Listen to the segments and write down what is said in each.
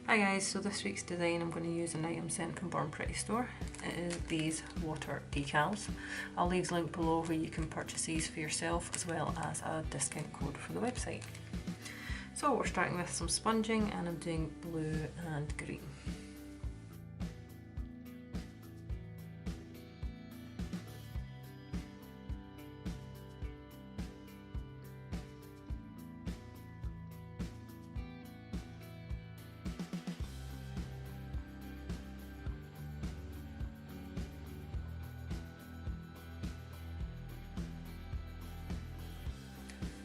Hi guys, so this week's design I'm going to use an item sent from Bornprettystore. It is these water decals. I'll leave the link below where you can purchase these for yourself as well as a discount code for the website. So we're starting with some sponging and I'm doing blue and green.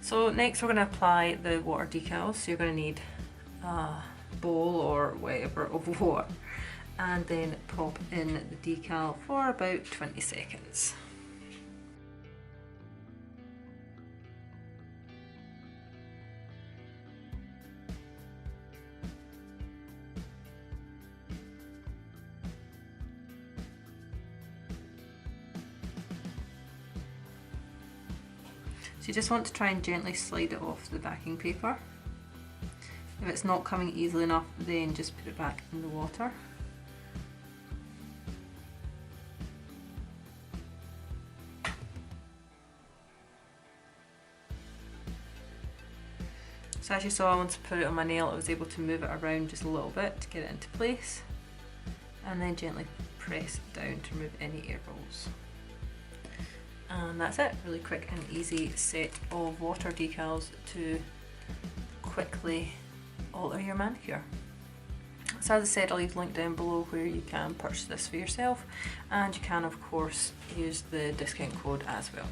So next we're going to apply the water decals. So you're going to need a bowl or whatever of water and then pop in the decal for about 20 seconds. So you just want to try and gently slide it off the backing paper. If it's not coming easily enough, then just put it back in the water. So as you saw, once I put it on my nail, I was able to move it around just a little bit to get it into place, and then gently press down to remove any air bubbles. And that's it, really quick and easy set of water decals to quickly alter your manicure. So as I said, I'll leave a link down below where you can purchase this for yourself, and you can of course use the discount code as well.